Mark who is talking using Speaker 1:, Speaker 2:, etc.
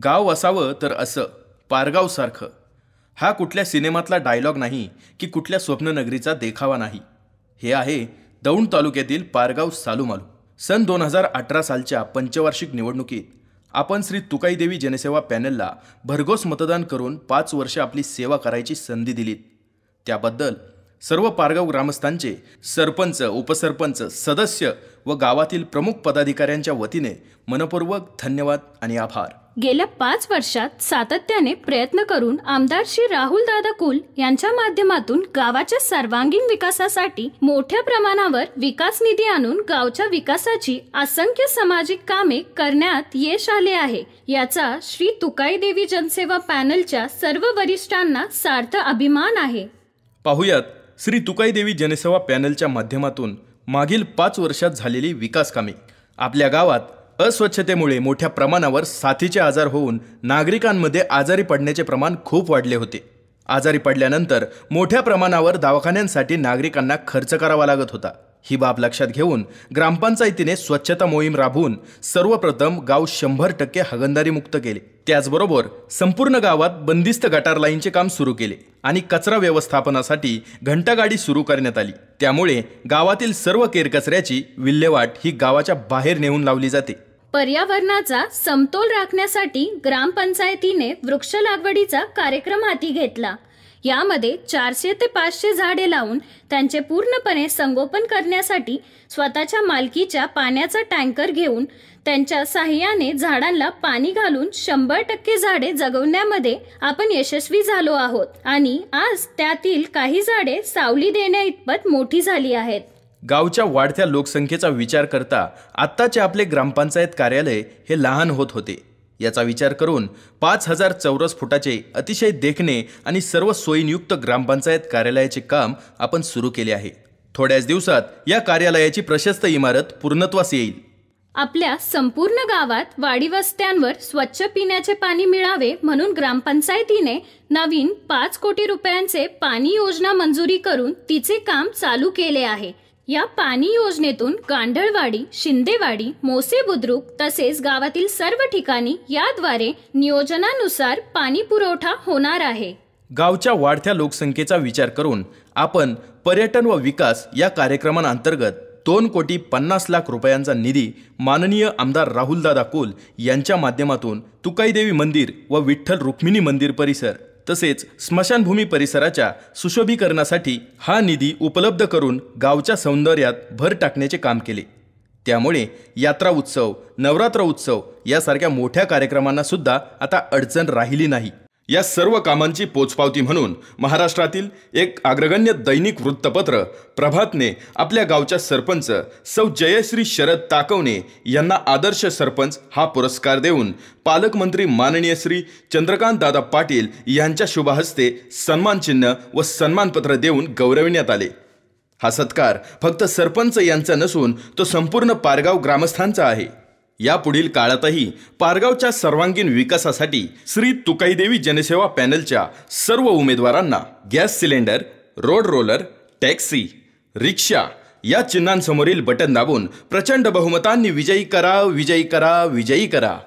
Speaker 1: गाव असावं तर असं पारगाव सारखं. हा कुठल्या सिनेमातला डायलॉग नाही की कुठल्या स्वप्ननगरीचा देखावा नाही. हे आहे दौंड तालुक्यातील पारगाव सालुमालू. सन 2018 सालच्या पंचवार्षिक निवडणुकीत आपण श्री तुकाईदेवी जनसेवा पॅनलला भरघोस मतदान करून 5 वर्ष आपली सेवा करायची संधी दिलीत. त्याबद्दल सर्व पारगाव ग्रामस्थांचे, सरपंच, उपसरपंच, सदस्य व गावातील प्रमुख पदाधिकाऱ्यांच्या वतीने मनपूर्वक धन्यवाद आणि आभार.
Speaker 2: गेल्या 5 वर्षात सातत्याने प्रयत्न करून आमदार श्री राहुलदादा कुल यांच्या माध्यमातून गावाच्या सर्वांगीण विकासासाठी मोठ्या प्रमाणावर विकास निधी आणून गावच्या विकासाची असंख्य सामाजिक कामे करण्यात यश आले आहे. याचा श्री तुकाईदेवी जनसेवा पॅनलच्या सर्व वरिष्ठांना सार्थ अभिमान आहे.
Speaker 1: पाहुयात श्री तुकाईदेवी जनसेवा पॅनलच्या माध्यमातून मागील 5 वर्षात झालेली विकास कामे. आपल्या गावात अस्वच्छतेमुळे मोठ्या प्रमाणावर साथीचे आजार होऊन नागरिकांमध्ये आजारी पडण्याचे प्रमाण खूप वाढले होते. आजारी पडल्यानंतर मोठ्या प्रमाणावर दवाखान्यांसाठी नागरिकांना खर्च करावा लागत होता. ही बाब लक्षात घेऊन ग्रामपंचायतीने स्वच्छता मोहीम राबवून सर्वप्रथम गाव 100% हागणदारी मुक्त केले. त्याचबरोबर संपूर्ण गावात बंदिस्त गटार लाईनचे काम सुरू केले आणि कचरा व्यवस्थापनासाठी घंटागाडी सुरू करण्यात आली. त्यामुळे गावातील सर्व केरकचऱ्याची विल्हेवाट ही गावाच्या बाहेर नेऊन लावली जाते.
Speaker 2: पर्यावरणाचा समतोल राखण्यासाठी ग्रामपंचायतीने वृक्ष लागवडीचा कार्यक्रम हाती घेतला. यामध्ये 400 ते 500 झाडे लावून त्यांचे पूर्णपणे संगोपन करण्यासाठी स्वतःच्या मालकीच्या पाण्याचा टँकर घेऊन त्यांच्या साहाय्याने झाडांना पाणी घालून 100% झाडे जगवण्यामध्ये आपण यशस्वी झालो आहोत आणि आज त्यातील काही झाडे सावली देण्याइतपत मोठी झाली आहेत.
Speaker 1: गावच्या वाढत्या लोकसंख्येचा विचार करता आत्ताचे आपले ग्रामपंचायत कार्यालय हे लहान होत होते. याचा विचार करून 5000 चौरस फुटाचे अतिशय देखणे आणि सर्व सोयीयुक्त ग्रामपंचायत कार्यालयाचे काम आपण सुरू केले आहे. थोड्याच दिवसात या कार्यालयाची प्रशस्त इमारत पूर्णत्वास येईल.
Speaker 2: आपल्या संपूर्ण गावात वाडी वस्त्यांवर स्वच्छ पिण्याचे पाणी मिळावे म्हणून ग्रामपंचायतीने नवीन 5 कोटी रुपयांचे पाणी योजना मंजुरी करून तिचे काम चालू केले आहे. या पाणी योजनेतून गांधळवाडी, शिंदेवाडी, मोसे बुद्रुक तसेच गावातील सर्व ठिकाणी याद्वारे नियोजनानुसार पाणी पुरवठा होणार आहे.
Speaker 1: गावच्या वाढत्या लोकसंख्येचा विचार करून आपण पर्यटन व विकास या कार्यक्रमांतर्गत 2,50,00,000 रुपयांचा निधी माननीय आमदार राहुलदादा कुल यांच्या माध्यमातून तुकाईदेवी मंदिर व विठ्ठल रुक्मिणी मंदिर परिसर तसेच स्मशानभूमी परिसराच्या सुशोभीकरणासाठी हा निधी उपलब्ध करून गावच्या सौंदर्यात भर टाकण्याचे काम केले. त्यामुळे यात्रा उत्सव, नवरात्र उत्सव यासारख्या मोठ्या कार्यक्रमांना सुद्धा आता अडचण राहिली नाही. या सर्व कामांची पोचपावती म्हणून महाराष्ट्रातील एक अग्रगण्य दैनिक वृत्तपत्र प्रभातने आपल्या गावच्या सरपंच सौ जयश्री शरद ताकवणे यांना आदर्श सरपंच हा पुरस्कार देऊन पालकमंत्री माननीय श्री चंद्रकांत दादा पाटील यांच्या शुभहस्ते सन्मान चिन्ह व सन्मानपत्र देऊन गौरविण्यात आले. हा सत्कार फक्त सरपंच यांचा नसून तो संपूर्ण पारगाव ग्रामस्थांचा आहे. यापुढील काळातही पारगावच्या सर्वांगीण विकासासाठी श्री तुकाईदेवी जनसेवा पॅनलच्या सर्व उमेदवारांना gas cylinder, road roller, taxi, रिक्षा या चिन्हांसमोरील बटन दाबून प्रचंड बहुमतांनी विजयी करा, विजयी करा, विजयी करा.